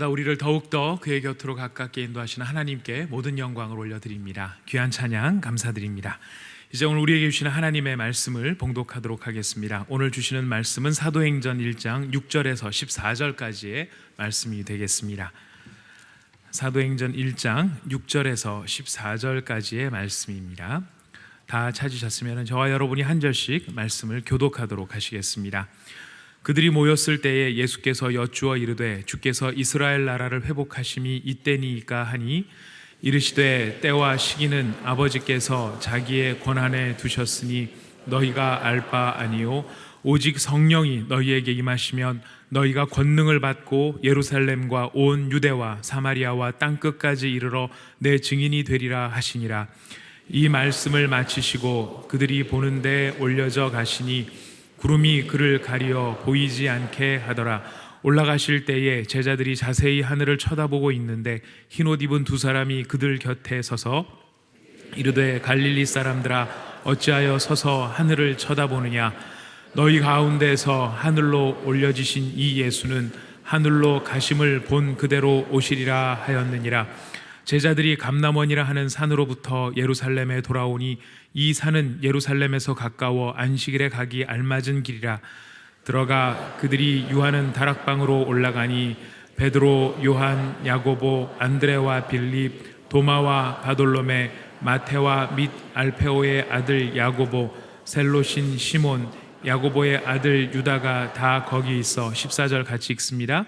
날마다 우리를 더욱더 그의 곁으로 가깝게 인도하시는 하나님께 모든 영광을 올려드립니다. 귀한 찬양 감사드립니다. 이제 오늘 우리에게 주시는 하나님의 말씀을 봉독하도록 하겠습니다. 오늘 주시는 말씀은 사도행전 1장 6절에서 14절까지의 말씀이 되겠습니다. 사도행전 1장 6절에서 14절까지의 말씀입니다. 다 찾으셨으면 저와 여러분이 한 절씩 말씀을 교독하도록 하시겠습니다. 그들이 모였을 때에 예수께서 여쭈어 이르되 주께서 이스라엘 나라를 회복하심이 이때니이까 하니 이르시되 때와 시기는 아버지께서 자기의 권한에 두셨으니 너희가 알 바 아니요 오직 성령이 너희에게 임하시면 너희가 권능을 받고 예루살렘과 온 유대와 사마리아와 땅끝까지 이르러 내 증인이 되리라 하시니라. 이 말씀을 마치시고 그들이 보는 데 올려져 가시니 구름이 그를 가리어 보이지 않게 하더라. 올라가실 때에 제자들이 자세히 하늘을 쳐다보고 있는데 흰옷 입은 두 사람이 그들 곁에 서서 이르되 갈릴리 사람들아 어찌하여 서서 하늘을 쳐다보느냐. 너희 가운데서 하늘로 올려지신 이 예수는 하늘로 가심을 본 그대로 오시리라 하였느니라. 제자들이 감람원이라 하는 산으로부터 예루살렘에 돌아오니 이 산은 예루살렘에서 가까워 안식일에 가기 알맞은 길이라. 들어가 그들이 유하는 다락방으로 올라가니 베드로, 요한, 야고보, 안드레와 빌립, 도마와 바돌로메, 마테와 및 알페오의 아들 야고보, 셀로신 시몬, 야고보의 아들 유다가 다 거기 있어 14절 같이 읽습니다.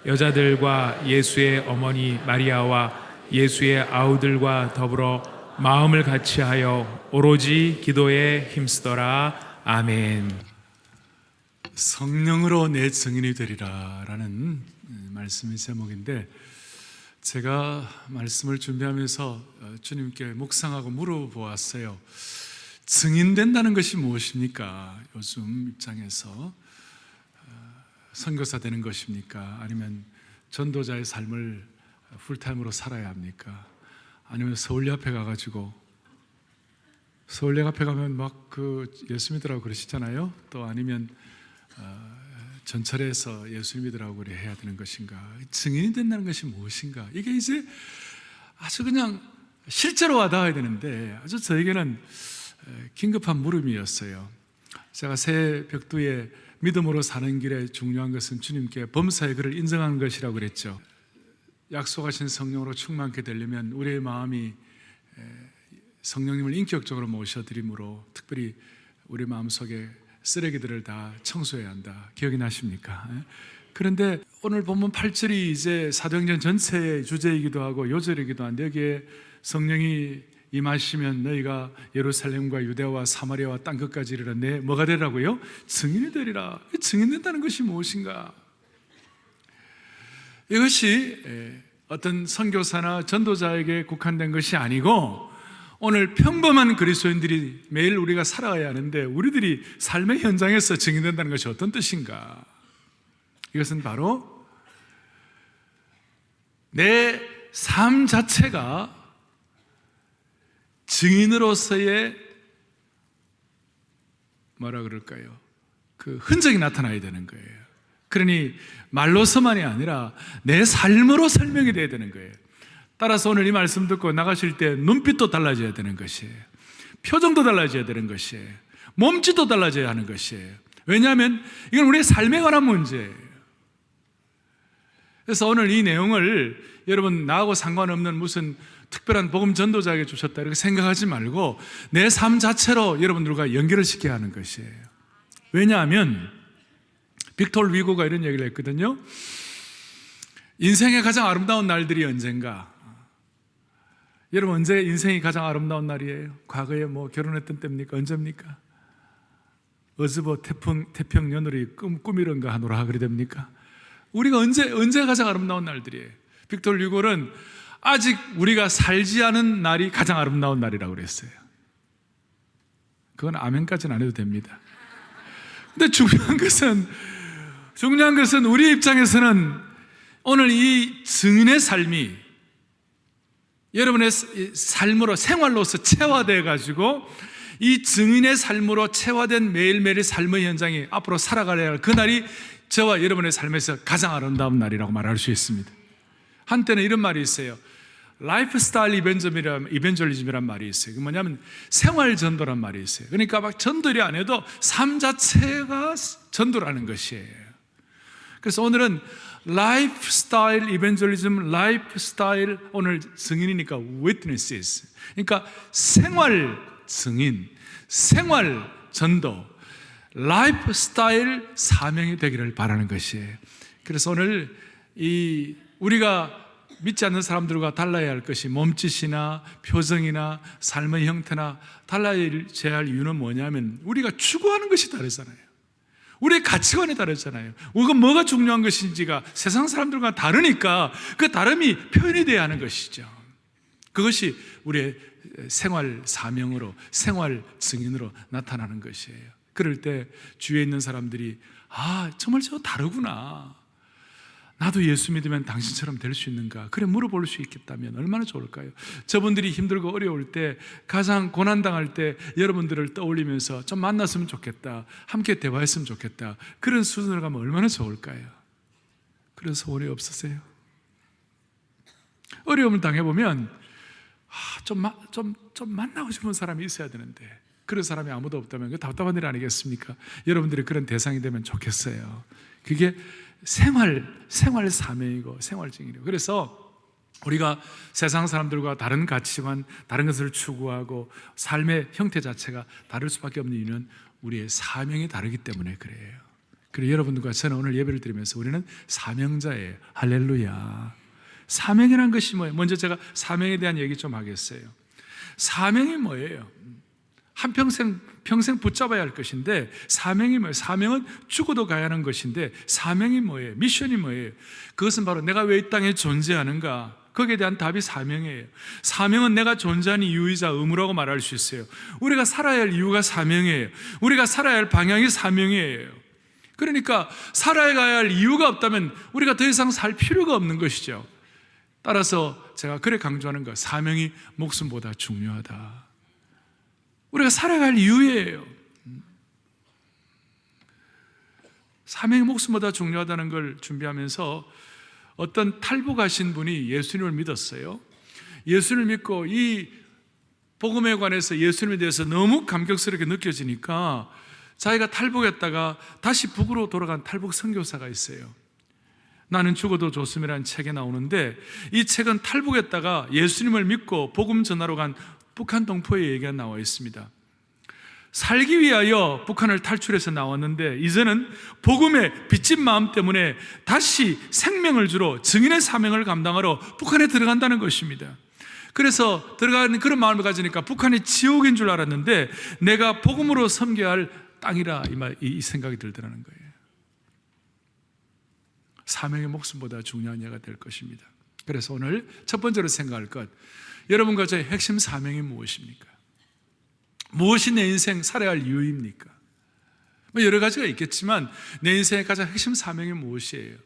여자들과 예수의 어머니 마리아와 예수의 아우들과 더불어 마음을 같이하여 오로지 기도에 힘쓰더라. 아멘. 성령으로 내 증인이 되리라 라는 말씀의 제목인데, 제가 말씀을 준비하면서 주님께 묵상하고 물어보았어요. 증인된다는 것이 무엇입니까? 요즘 입장에서 선교사 되는 것입니까? 아니면 전도자의 삶을 풀타임으로 살아야 합니까? 아니면 서울대 앞에 가가지고, 서울대 앞에 가면 막 예수 믿으라고 그러시잖아요. 또 아니면 전철에서 예수 믿으라고 그래 해야 되는 것인가? 증인이 된다는 것이 무엇인가? 이게 이제 아주 그냥 실제로 와닿아야 되는데 아주 저에게는 긴급한 물음이었어요. 제가 새 벽두에 믿음으로 사는 길에 중요한 것은 주님께 범사의 그를 인정하는 것이라고 그랬죠. 약속하신 성령으로 충만케 되려면 우리의 마음이 성령님을 인격적으로 모셔드림으로 특별히 우리 마음속에 쓰레기들을 다 청소해야 한다. 기억이 나십니까? 그런데 오늘 본문 8절이 이제 사도행전 전체의 주제이기도 하고 요절이기도 한데, 여기에 성령이 임하시면 너희가 예루살렘과 유대와 사마리아와 땅끝까지 이르러 내 뭐가 되라고요? 증인이 되리라. 증인된다는 것이 무엇인가? 이것이 어떤 선교사나 전도자에게 국한된 것이 아니고 오늘 평범한 그리스도인들이 매일 우리가 살아가야 하는데 우리들이 삶의 현장에서 증인된다는 것이 어떤 뜻인가? 이것은 바로 내 삶 자체가 증인으로서의 뭐라 그럴까요? 그 흔적이 나타나야 되는 거예요. 그러니 말로서만이 아니라 내 삶으로 설명이 돼야 되는 거예요. 따라서 오늘 이 말씀 듣고 나가실 때 눈빛도 달라져야 되는 것이에요. 표정도 달라져야 되는 것이에요. 몸짓도 달라져야 하는 것이에요. 왜냐하면 이건 우리의 삶에 관한 문제예요. 그래서 오늘 이 내용을 여러분 나하고 상관없는 무슨 특별한 복음 전도자에게 주셨다 이렇게 생각하지 말고 내 삶 자체로 여러분들과 연결을 시켜야 하는 것이에요. 왜냐하면 빅토르 위고가 이런 얘기를 했거든요. 인생의 가장 아름다운 날들이 언젠가? 여러분 언제 인생이 가장 아름다운 날이에요? 과거에 결혼했던 때입니까? 언제입니까? 어즈버 태평년으로 꿈이런가 하노라 그래 됩니까? 우리가 언제 가장 아름다운 날들이에요? 빅토르 위고는 아직 우리가 살지 않은 날이 가장 아름다운 날이라고 그랬어요. 그건 아멘까지는 안 해도 됩니다. 근데 중요한 것은 우리 입장에서는 오늘 이 증인의 삶이 여러분의 삶으로 생활로서 체화되어 가지고 이 증인의 삶으로 체화된 매일매일의 삶의 현장이 앞으로 살아가야 할 그날이 저와 여러분의 삶에서 가장 아름다운 날이라고 말할 수 있습니다. 한때는 이런 말이 있어요. 라이프스타일 이벤저리즘이란 말이 있어요. 그 뭐냐면 생활 전도란 말이 있어요. 그러니까 막 전도를 안 해도 삶 자체가 전도라는 것이에요. 그래서 오늘은 라이프스타일 이벤저리즘, 라이프스타일, 오늘 증인이니까 witnesses. 그러니까 생활 증인, 생활 전도, 라이프스타일 사명이 되기를 바라는 것이에요. 그래서 오늘 우리가 믿지 않는 사람들과 달라야 할 것이 몸짓이나 표정이나 삶의 형태나 달라야 할 이유는 뭐냐면 우리가 추구하는 것이 다르잖아요. 우리의 가치관이 다르잖아요. 우리가 뭐가 중요한 것인지가 세상 사람들과 다르니까 그 다름이 표현이 돼야 하는 것이죠. 그것이 우리의 생활 사명으로, 생활 증인으로 나타나는 것이에요. 그럴 때 주위에 있는 사람들이 정말 저 다르구나, 나도 예수 믿으면 당신처럼 될 수 있는가, 그래 물어볼 수 있겠다면 얼마나 좋을까요? 저분들이 힘들고 어려울 때, 가장 고난당할 때 여러분들을 떠올리면서 좀 만났으면 좋겠다, 함께 대화했으면 좋겠다, 그런 수준으로 가면 얼마나 좋을까요? 그런 소원이 없으세요? 어려움을 당해보면 좀 만나고 싶은 사람이 있어야 되는데 그런 사람이 아무도 없다면 그 답답한 일 아니겠습니까? 여러분들이 그런 대상이 되면 좋겠어요. 그게 생활 사명이고 생활 증인이고, 그래서 우리가 세상 사람들과 다른 가치관, 다른 것을 추구하고 삶의 형태 자체가 다를 수밖에 없는 이유는 우리의 사명이 다르기 때문에 그래요. 그리고 여러분들과 저는 오늘 예배를 드리면서 우리는 사명자예요. 할렐루야. 사명이라는 것이 뭐예요? 먼저 제가 사명에 대한 얘기 좀 하겠어요. 사명이 뭐예요? 평생 붙잡아야 할 것인데, 사명이 뭐예요? 사명은 죽어도 가야 하는 것인데, 사명이 뭐예요? 미션이 뭐예요? 그것은 바로 내가 왜 이 땅에 존재하는가, 거기에 대한 답이 사명이에요. 사명은 내가 존재하는 이유이자 의무라고 말할 수 있어요. 우리가 살아야 할 이유가 사명이에요. 우리가 살아야 할 방향이 사명이에요. 그러니까 살아가야 할 이유가 없다면 우리가 더 이상 살 필요가 없는 것이죠. 따라서 제가 그래 강조하는 것, 사명이 목숨보다 중요하다. 우리가 살아갈 이유예요. 사명이 목숨보다 중요하다는 걸 준비하면서 어떤 탈북하신 분이 예수님을 믿었어요. 예수님을 믿고 이 복음에 관해서 예수님에 대해서 너무 감격스럽게 느껴지니까 자기가 탈북했다가 다시 북으로 돌아간 탈북 선교사가 있어요. 나는 죽어도 좋습니다라는 책에 나오는데, 이 책은 탈북했다가 예수님을 믿고 복음 전하러 간 북한 동포의 얘기가 나와 있습니다. 살기 위하여 북한을 탈출해서 나왔는데 이제는 복음의 빚진 마음 때문에 다시 생명을 주러 증인의 사명을 감당하러 북한에 들어간다는 것입니다. 그래서 들어가는 그런 마음을 가지니까 북한이 지옥인 줄 알았는데 내가 복음으로 섬겨야 할 땅이라 이 생각이 들더라는 거예요. 사명이 목숨보다 중요한 예가 될 것입니다. 그래서 오늘 첫 번째로 생각할 것, 여러분과 저의 핵심 사명이 무엇입니까? 무엇이 내 인생 살아야 할 이유입니까? 여러 가지가 있겠지만 내 인생의 가장 핵심 사명이 무엇이에요?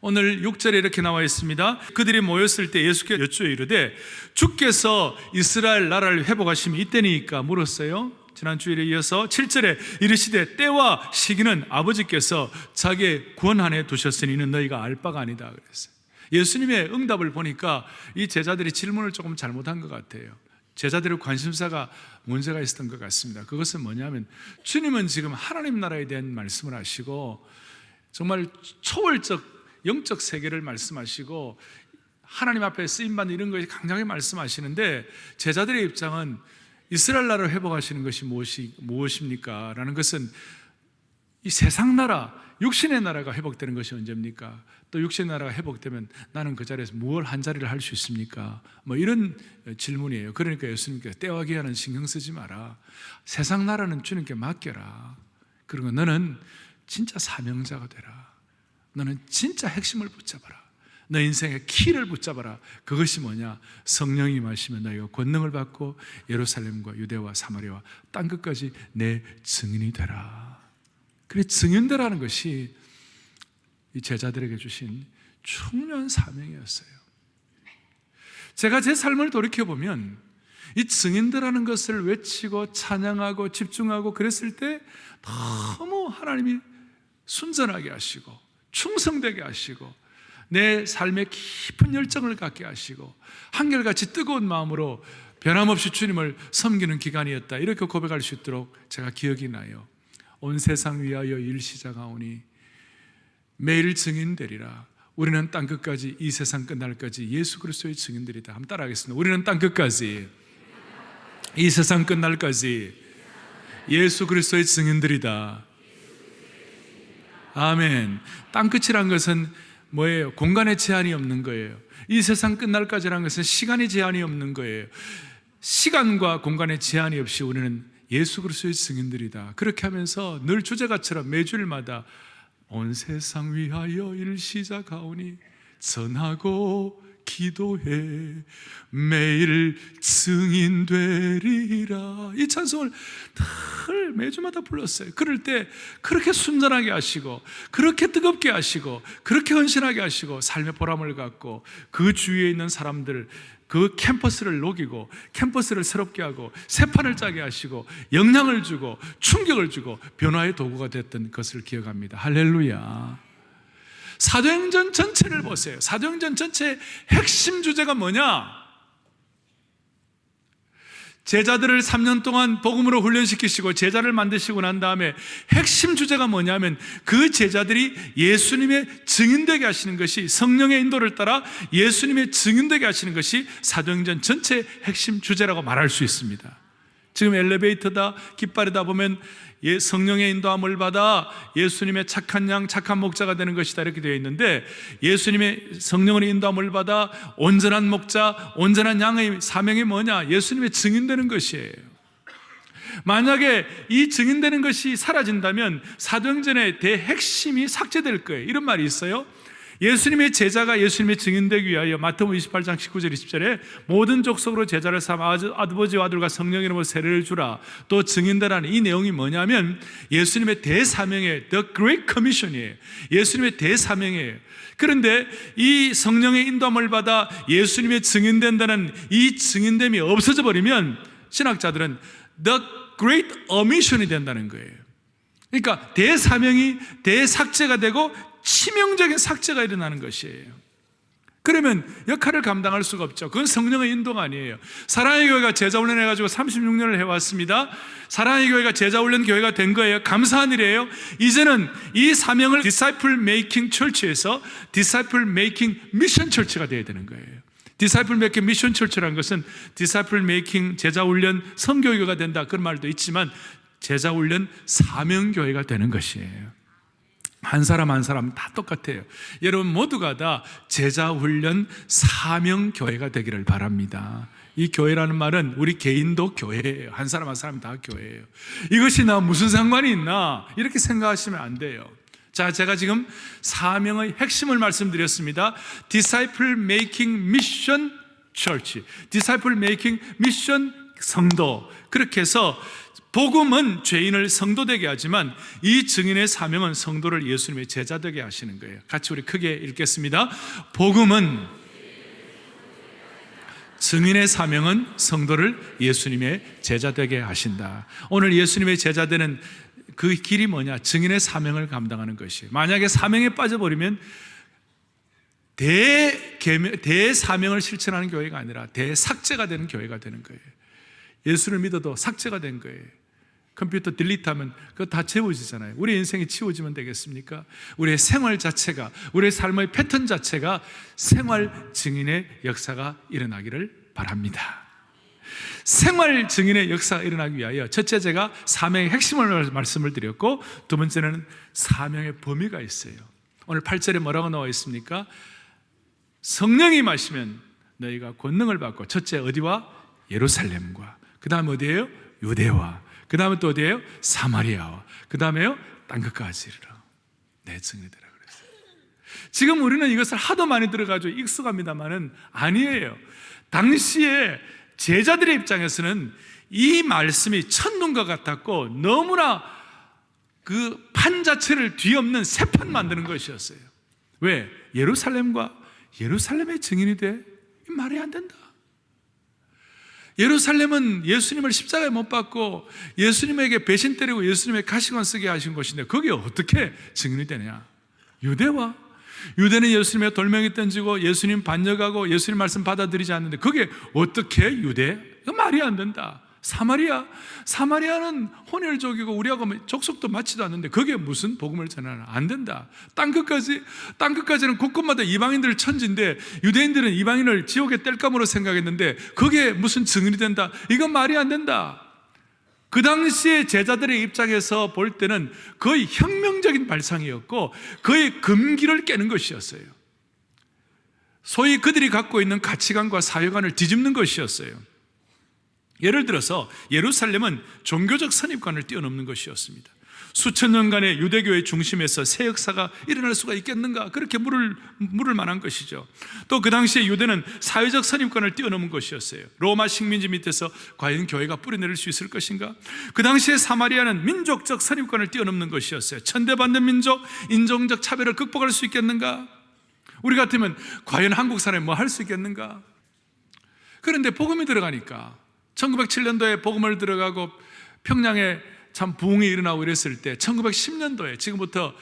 오늘 6절에 이렇게 나와 있습니다. 그들이 모였을 때 예수께 여쭈어 이르되 주께서 이스라엘 나라를 회복하심이 이때니까 물었어요. 지난 주일에 이어서 7절에 이르시되 때와 시기는 아버지께서 자기의 권 안에 두셨으니 이는 너희가 알 바가 아니다 그랬어요. 예수님의 응답을 보니까 이 제자들이 질문을 조금 잘못한 것 같아요. 제자들의 관심사가 문제가 있었던 것 같습니다. 그것은 뭐냐면 주님은 지금 하나님 나라에 대한 말씀을 하시고 정말 초월적 영적 세계를 말씀하시고 하나님 앞에 쓰임받는 이런 것이 강하게 말씀하시는데, 제자들의 입장은 이스라엘 나라를 회복하시는 것이 무엇입니까? 라는 것은 이 세상 나라, 육신의 나라가 회복되는 것이 언제입니까? 또 육신의 나라가 회복되면 나는 그 자리에서 무엇 한 자리를 할 수 있습니까? 이런 질문이에요. 그러니까 예수님께서 때와 기한은 신경 쓰지 마라. 세상 나라는 주님께 맡겨라. 그리고 너는 진짜 사명자가 되라. 너는 진짜 핵심을 붙잡아라. 너 인생의 키를 붙잡아라. 그것이 뭐냐? 성령이 임하시면 너희가 권능을 받고 예루살렘과 유대와 사마리아와 땅끝까지 내 증인이 되라. 그래, 증인되라는 것이 이 제자들에게 주신 중요한 사명이었어요. 제가 제 삶을 돌이켜보면 이 증인되라는 것을 외치고 찬양하고 집중하고 그랬을 때 너무 하나님이 순전하게 하시고 충성되게 하시고 내 삶에 깊은 열정을 갖게 하시고 한결같이 뜨거운 마음으로 변함없이 주님을 섬기는 기간이었다, 이렇게 고백할 수 있도록 제가 기억이 나요. 온 세상 위하여 일 시작하오니 매일 증인되리라. 우리는 땅끝까지, 이 세상 끝날까지 예수 그리스도의 증인들이다. 한번 따라하겠습니다. 우리는 땅끝까지, 이 세상 끝날까지 예수 그리스도의 증인들이다. 아멘. 땅끝이란 것은 뭐예요? 공간의 제한이 없는 거예요. 이 세상 끝날까지라는 것은 시간의 제한이 없는 거예요. 시간과 공간의 제한이 없이 우리는 예수 그리스도의 증인들이다. 그렇게 하면서 늘 주제가처럼 매주일마다 온 세상 위하여 일 시작하오니 전하고 기도해 매일 증인되리라. 이 찬송을 늘 매주마다 불렀어요. 그럴 때 그렇게 순전하게 하시고, 그렇게 뜨겁게 하시고, 그렇게 헌신하게 하시고, 삶의 보람을 갖고 그 주위에 있는 사람들, 그 캠퍼스를 녹이고 캠퍼스를 새롭게 하고 새판을 짜게 하시고 영향을 주고 충격을 주고 변화의 도구가 됐던 것을 기억합니다. 할렐루야. 사도행전 전체를 보세요. 사도행전 전체의 핵심 주제가 뭐냐? 제자들을 3년 동안 복음으로 훈련시키시고 제자를 만드시고 난 다음에 핵심 주제가 뭐냐면 그 제자들이 예수님의 증인되게 하시는 것이, 성령의 인도를 따라 예수님의 증인되게 하시는 것이 사도행전 전체의 핵심 주제라고 말할 수 있습니다. 지금 엘리베이터다, 깃발이다 보면 성령의 인도함을 받아 예수님의 착한 양, 착한 목자가 되는 것이다, 이렇게 되어 있는데, 예수님의 성령의 인도함을 받아 온전한 목자, 온전한 양의 사명이 뭐냐? 예수님의 증인되는 것이에요. 만약에 이 증인되는 것이 사라진다면 사도행전의 대핵심이 삭제될 거예요. 이런 말이 있어요. 예수님의 제자가 예수님의 증인되기 위하여 마태복음 28장 19절 20절에 모든 족속으로 제자를 삼아 아버지와 아들과 성령 이름으로 세례를 주라, 또 증인되라는 이 내용이 뭐냐면 예수님의 대사명의 The Great Commission이에요. 예수님의 대사명이에요. 그런데 이 성령의 인도함을 받아 예수님의 증인된다는 이 증인됨이 없어져 버리면 신학자들은 The Great Omission이 된다는 거예요. 그러니까 대사명이 대삭제가 되고 치명적인 삭제가 일어나는 것이에요. 그러면 역할을 감당할 수가 없죠. 그건 성령의 인도가 아니에요. 사랑의 교회가 제자훈련 해가지고 36년을 해왔습니다. 사랑의 교회가 제자훈련 교회가 된 거예요. 감사한 일이에요. 이제는 이 사명을 Disciple Making Church에서 Disciple Making Mission Church가 되어야 되는 거예요. Disciple Making Mission Church라는 것은 Disciple Making 제자훈련 선교교회가 된다, 그런 말도 있지만 제자훈련 사명교회가 되는 것이에요. 한 사람 한 사람 다 똑같아요. 여러분 모두가 다 제자훈련 사명교회가 되기를 바랍니다. 이 교회라는 말은 우리 개인도 교회예요. 한 사람 한 사람 다 교회예요. 이것이 나 무슨 상관이 있나, 이렇게 생각하시면 안 돼요. 자, 제가 지금 사명의 핵심을 말씀드렸습니다. Disciple Making Mission Church, Disciple Making Mission 성도. 그렇게 해서 복음은 죄인을 성도되게 하지만 이 증인의 사명은 성도를 예수님의 제자되게 하시는 거예요. 같이 우리 크게 읽겠습니다. 복음은, 증인의 사명은 성도를 예수님의 제자되게 하신다. 오늘 예수님의 제자되는 그 길이 뭐냐? 증인의 사명을 감당하는 것이에요. 만약에 사명에 빠져버리면 대사명을 실천하는 교회가 아니라 대삭제가 되는 교회가 되는 거예요. 예수를 믿어도 삭제가 된 거예요. 컴퓨터 딜리트하면 그거 다 지워지잖아요. 우리 인생이 지워지면 되겠습니까? 우리의 생활 자체가, 우리의 삶의 패턴 자체가 생활 증인의 역사가 일어나기를 바랍니다. 생활 증인의 역사가 일어나기 위하여 첫째, 제가 사명의 핵심을 말씀을 드렸고, 두 번째는 사명의 범위가 있어요. 오늘 8절에 뭐라고 나와 있습니까? 성령이 임하시면 너희가 권능을 받고, 첫째 어디와? 예루살렘과, 그 다음 어디예요? 유대와, 그 다음에 또 어디예요? 사마리아와, 그 다음에요? 땅끝까지 이르러 내 증인이 되라 그랬어요. 지금 우리는 이것을 하도 많이 들어가지고 익숙합니다만은 아니에요. 당시에 제자들의 입장에서는 이 말씀이 첫눈과 같았고 너무나 그 판 자체를 뒤엎는 새 판 만드는 것이었어요. 왜? 예루살렘의 증인이 돼? 말이 안 된다. 예루살렘은 예수님을 십자가에 못 박고 예수님에게 배신 때리고 예수님의 가시관 쓰게 하신 곳인데 거기에 어떻게 증인이 되냐? 유대와, 유대는 예수님의 돌멩이 던지고 예수님 반역하고 예수님 말씀 받아들이지 않는데 그게 어떻게 유대? 이거 말이 안 된다. 사마리아는 혼혈족이고 우리하고 족속도 맞지도 않는데 그게 무슨 복음을 전하나? 안 된다. 땅끝까지는 곳곳마다 이방인들 천지인데 유대인들은 이방인을 지옥의 땔감으로 생각했는데 그게 무슨 증인이 된다? 이건 말이 안 된다. 그 당시에 제자들의 입장에서 볼 때는 거의 혁명적인 발상이었고 거의 금기를 깨는 것이었어요. 소위 그들이 갖고 있는 가치관과 사회관을 뒤집는 것이었어요. 예를 들어서 예루살렘은 종교적 선입관을 뛰어넘는 것이었습니다. 수천 년간의 유대교의 중심에서 새 역사가 일어날 수가 있겠는가? 그렇게 물을 만한 것이죠. 또 그 당시에 유대는 사회적 선입관을 뛰어넘은 것이었어요. 로마 식민지 밑에서 과연 교회가 뿌리내릴 수 있을 것인가? 그 당시에 사마리아는 민족적 선입관을 뛰어넘는 것이었어요. 천대받는 민족, 인종적 차별을 극복할 수 있겠는가? 우리 같으면 과연 한국 사람이 뭐 할 수 있겠는가? 그런데 복음이 들어가니까 1907년도에 복음을 들어가고 평양에 참 부흥이 일어나고 이랬을 때 1910년도에 지금부터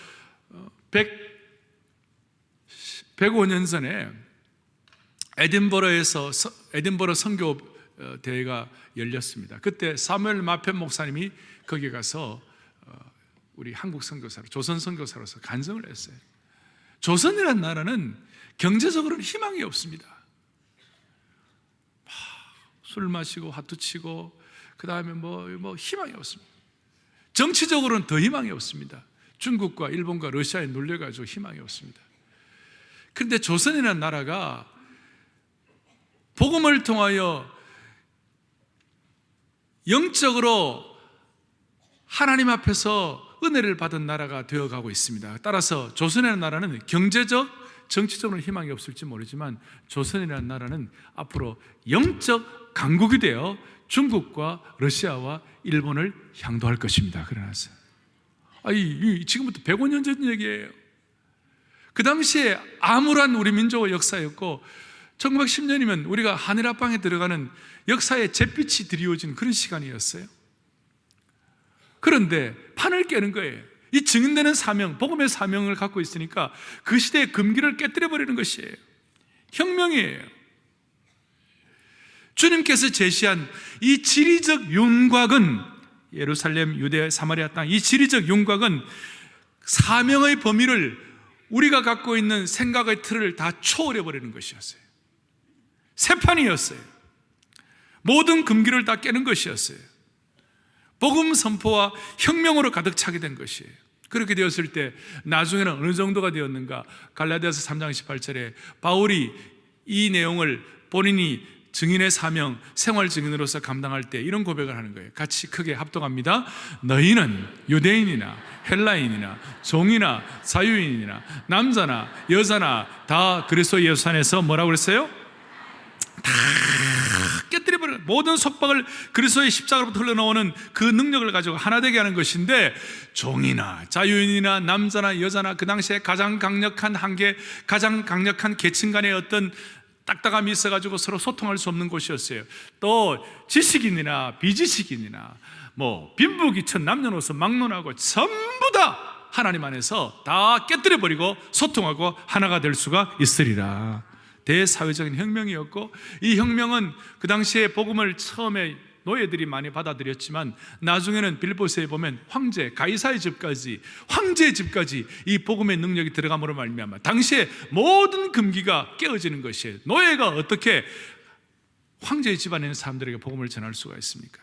105년 전에 에딘버러 선교 대회가 열렸습니다. 그때 사무엘 마펜 목사님이 거기 가서 우리 한국 선교사로, 조선 선교사로서 간증을 했어요. 조선이라는 나라는 경제적으로는 희망이 없습니다. 술 마시고 화투 치고 그 다음에 뭐 희망이 없습니다. 정치적으로는 더 희망이 없습니다. 중국과 일본과 러시아에 눌려가지고 희망이 없습니다. 그런데 조선이라는 나라가 복음을 통하여 영적으로 하나님 앞에서 은혜를 받은 나라가 되어가고 있습니다. 따라서 조선이라는 나라는 경제적, 정치적으로 희망이 없을지 모르지만 조선이라는 나라는 앞으로 영적 강국이 되어 중국과 러시아와 일본을 향도할 것입니다. 그러나서 지금부터 105년 전 얘기예요. 그 당시에 암울한 우리 민족의 역사였고 1910년이면 우리가 하늘앞방에 들어가는 역사의 잿빛이 드리워진 그런 시간이었어요. 그런데 판을 깨는 거예요. 이 증인되는 사명, 복음의 사명을 갖고 있으니까 그 시대의 금기를 깨뜨려버리는 것이에요. 혁명이에요. 주님께서 제시한 이 지리적 윤곽은, 예루살렘, 유대, 사마리아 땅, 이 지리적 윤곽은 사명의 범위를, 우리가 갖고 있는 생각의 틀을 다 초월해버리는 것이었어요. 새판이었어요. 모든 금기를 다 깨는 것이었어요. 복음 선포와 혁명으로 가득 차게 된 것이에요. 그렇게 되었을 때 나중에는 어느 정도가 되었는가? 갈라디아서 3장 18절에 바울이 이 내용을 본인이 증인의 사명, 생활 증인으로서 감당할 때 이런 고백을 하는 거예요. 같이 크게 합동합니다. 너희는 유대인이나 헬라인이나 종이나 자유인이나 남자나 여자나 다 그리스도 예수 안에서 뭐라고 그랬어요? 다 깨뜨려버리는, 모든 속박을 그리스도의 십자가로부터 흘러나오는 그 능력을 가지고 하나 되게 하는 것인데, 종이나 자유인이나 남자나 여자나 그 당시에 가장 강력한 한계, 가장 강력한 계층 간의 어떤 딱딱함이 있어가지고 서로 소통할 수 없는 곳이었어요. 또 지식인이나 비지식인이나 빈부귀천 남녀노소 막론하고 전부 다 하나님 안에서 다 깨뜨려버리고 소통하고 하나가 될 수가 있으리라. 대사회적인 혁명이었고, 이 혁명은 그 당시에 복음을 처음에 노예들이 많이 받아들였지만 나중에는 빌보스에 보면 황제, 가이사의 집까지, 황제의 집까지 이 복음의 능력이 들어감으로 말미암아 당시에 모든 금기가 깨어지는 것이에요. 노예가 어떻게 황제의 집안에 있는 사람들에게 복음을 전할 수가 있습니까?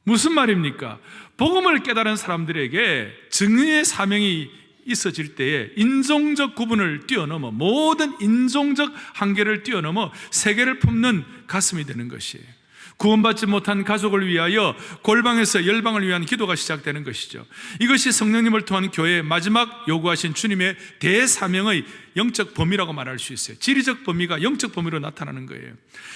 무슨 말입니까? 복음을 깨달은 사람들에게 증인의 사명이 있어질 때에 인종적 구분을 뛰어넘어, 모든 인종적 한계를 뛰어넘어 세계를 품는 가슴이 되는 것이에요. 구원받지 못한 가족을 위하여 골방에서 열방을 위한 기도가 시작되는 것이죠. 이것이 성령님을 통한 교회의 마지막 요구하신 주님의 대사명의 영적 범위라고 말할 수 있어요. 지리적 범위가 영적 범위로 나타나는 거예요.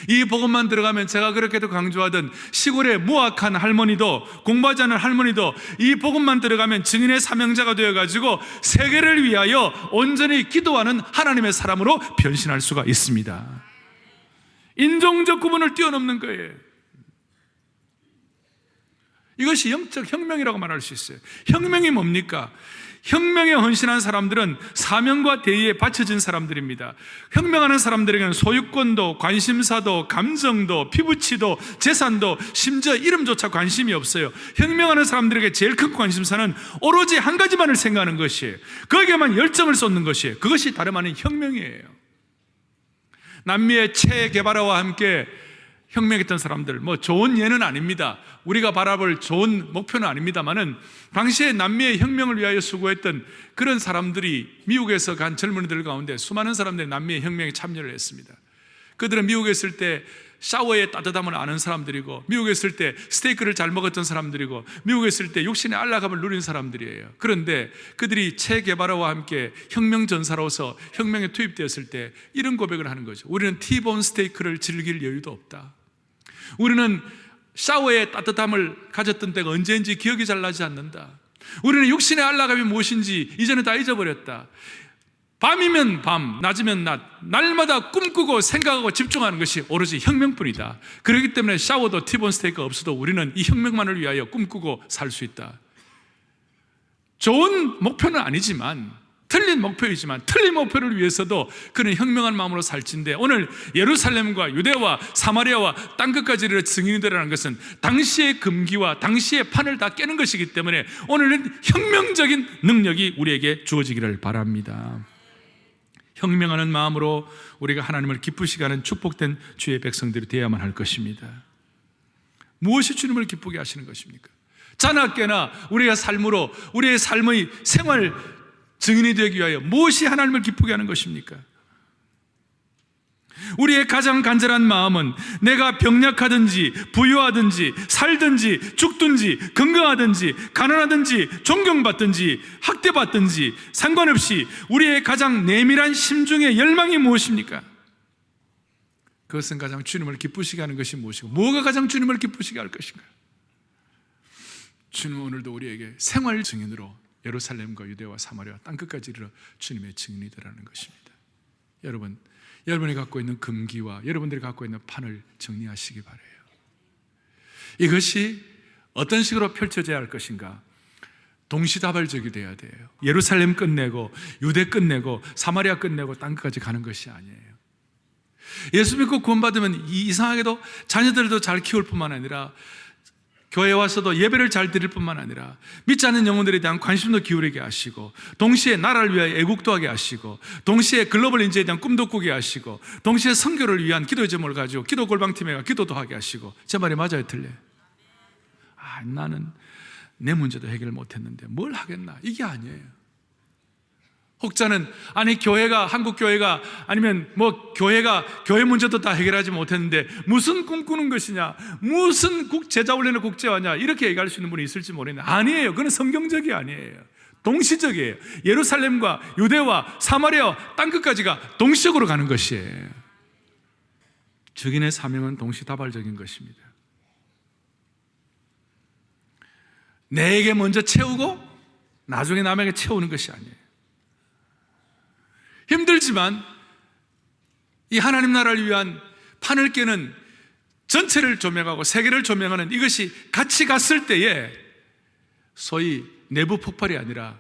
이 복음만 들어가면, 제가 그렇게도 강조하던 시골의 무학한 할머니도, 공부하지 않은 할머니도 이 복음만 들어가면 증인의 사명자가 되어가지고 세계를 위하여 온전히 기도하는 하나님의 사람으로 변신할 수가 있습니다. 인종적 구분을 뛰어넘는 거예요. 이것이 영적 혁명이라고 말할 수 있어요. 혁명이 뭡니까? 혁명에 헌신한 사람들은 사명과 대의에 바쳐진 사람들입니다. 혁명하는 사람들에게는 소유권도, 관심사도, 감정도, 피부치도, 재산도, 심지어 이름조차 관심이 없어요. 혁명하는 사람들에게 제일 큰 관심사는 오로지 한 가지만을 생각하는 것이에요. 거기에만 열정을 쏟는 것이에요. 그것이 다름 아닌 혁명이에요. 남미의 체 게바라와 함께 혁명했던 사람들, 좋은 예는 아닙니다. 우리가 바라볼 좋은 목표는 아닙니다만은 당시에 남미의 혁명을 위하여 수고했던 그런 사람들이 미국에서 간 젊은이들 가운데 수많은 사람들이 남미의 혁명에 참여를 했습니다. 그들은 미국에 있을 때 샤워의 따뜻함을 아는 사람들이고, 미국에 있을 때 스테이크를 잘 먹었던 사람들이고, 미국에 있을 때 육신의 안락함을 누린 사람들이에요. 그런데 그들이 체 게바라와 함께 혁명 전사로서 혁명에 투입되었을 때 이런 고백을 하는 거죠. 우리는 티본 스테이크를 즐길 여유도 없다. 우리는 샤워의 따뜻함을 가졌던 때가 언제인지 기억이 잘 나지 않는다. 우리는 육신의 안락함이 무엇인지 이제는 다 잊어버렸다. 밤이면 밤, 낮이면 낮, 날마다 꿈꾸고 생각하고 집중하는 것이 오로지 혁명뿐이다. 그렇기 때문에 샤워도 티본 스테이크가 없어도 우리는 이 혁명만을 위하여 꿈꾸고 살 수 있다. 좋은 목표는 아니지만, 틀린 목표이지만 틀린 목표를 위해서도 그는 혁명한 마음으로 살진데, 오늘 예루살렘과 유대와 사마리아와 땅끝까지 이르러 증인이 되라는 것은 당시의 금기와 당시의 판을 다 깨는 것이기 때문에 오늘은 혁명적인 능력이 우리에게 주어지기를 바랍니다. 혁명하는 마음으로 우리가 하나님을 기쁘시게 하는 축복된 주의 백성들이 되어야만 할 것입니다. 무엇이 주님을 기쁘게 하시는 것입니까? 자나깨나 우리의 삶으로, 우리의 삶의 생활 증인이 되기 위하여 무엇이 하나님을 기쁘게 하는 것입니까? 우리의 가장 간절한 마음은 내가 병약하든지 부유하든지 살든지 죽든지 건강하든지 가난하든지 존경받든지 학대받든지 상관없이 우리의 가장 내밀한 심중의 열망이 무엇입니까? 그것은 가장 주님을 기쁘시게 하는 것이 무엇이고, 뭐가 가장 주님을 기쁘시게 할 것인가? 주님은 오늘도 우리에게 생활 증인으로 예루살렘과 유대와 사마리아 땅끝까지 이르러 주님의 증인이 되라는 것입니다. 여러분이 갖고 있는 금기와 여러분들이 갖고 있는 판을 정리하시기 바라요. 이것이 어떤 식으로 펼쳐져야 할 것인가? 동시다발적이 돼야 돼요. 예루살렘 끝내고 유대 끝내고 사마리아 끝내고 땅끝까지 가는 것이 아니에요. 예수 믿고 구원받으면 이상하게도 자녀들도 잘 키울 뿐만 아니라 교회에 와서도 예배를 잘 드릴 뿐만 아니라 믿지 않는 영혼들에 대한 관심도 기울이게 하시고, 동시에 나라를 위하여 애국도 하게 하시고, 동시에 글로벌 인재에 대한 꿈도 꾸게 하시고, 동시에 선교를 위한 기도의 제목을 가지고 기도 골방팀에 기도도 하게 하시고. 제 말이 맞아요, 틀려요? 나는 내 문제도 해결 못했는데 뭘 하겠나? 이게 아니에요. 혹자는 교회가, 한국 교회가, 아니면 교회가 교회 문제도 다 해결하지 못했는데 무슨 꿈꾸는 것이냐, 무슨 제자훈련의 국제화냐, 이렇게 얘기할 수 있는 분이 있을지 모르겠는데 아니에요. 그건 성경적이 아니에요. 동시적이에요. 예루살렘과 유대와 사마리아와 땅끝까지가 동시적으로 가는 것이에요. 증인의 사명은 동시다발적인 것입니다. 내게 먼저 채우고 나중에 남에게 채우는 것이 아니에요. 힘들지만 이 하나님 나라를 위한 판을 깨는, 전체를 조명하고 세계를 조명하는 이것이 같이 갔을 때에 소위 내부 폭발이 아니라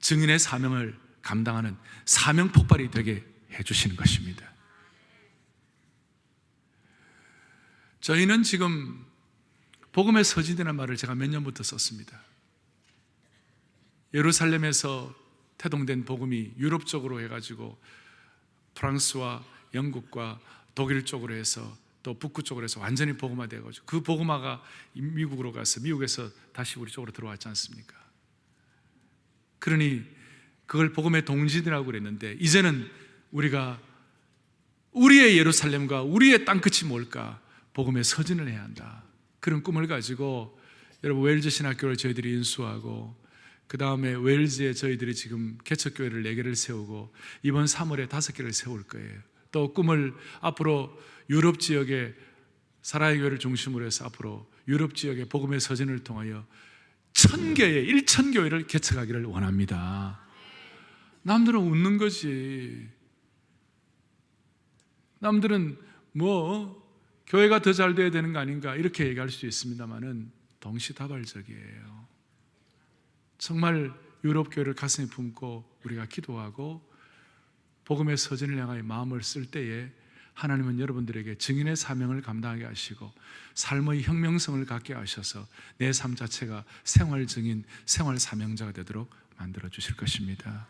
증인의 사명을 감당하는 사명 폭발이 되게 해주시는 것입니다. 저희는 지금 복음의 서지대라는 말을 제가 몇 년부터 썼습니다. 예루살렘에서 태동된 복음이 유럽 쪽으로 해가지고 프랑스와 영국과 독일 쪽으로 해서 또 북구 쪽으로 해서 완전히 복음화되어가지고 그 복음화가 미국으로 가서 미국에서 다시 우리 쪽으로 들어왔지 않습니까? 그러니 그걸 복음의 동지들이라고 그랬는데, 이제는 우리가 우리의 예루살렘과 우리의 땅끝이 뭘까? 복음의 서진을 해야 한다. 그런 꿈을 가지고 여러분 웨일즈 신학교를 저희들이 인수하고, 그 다음에 웨일즈에 저희들이 지금 개척교회를 4개를 세우고 이번 3월에 5개를 세울 거예요. 또 꿈을 앞으로 유럽 지역에 사라의 교회를 중심으로 해서 앞으로 유럽 지역의 복음의 서진을 통하여 1000개의 1000교회를 개척하기를 원합니다. 남들은 웃는 거지. 남들은 교회가 더 잘 돼야 되는 거 아닌가 이렇게 얘기할 수 있습니다만은 동시다발적이에요. 정말 유럽 교회를 가슴에 품고 우리가 기도하고 복음의 서진을 향하여 마음을 쓸 때에 하나님은 여러분들에게 증인의 사명을 감당하게 하시고 삶의 혁명성을 갖게 하셔서 내 삶 자체가 생활 증인, 생활 사명자가 되도록 만들어 주실 것입니다.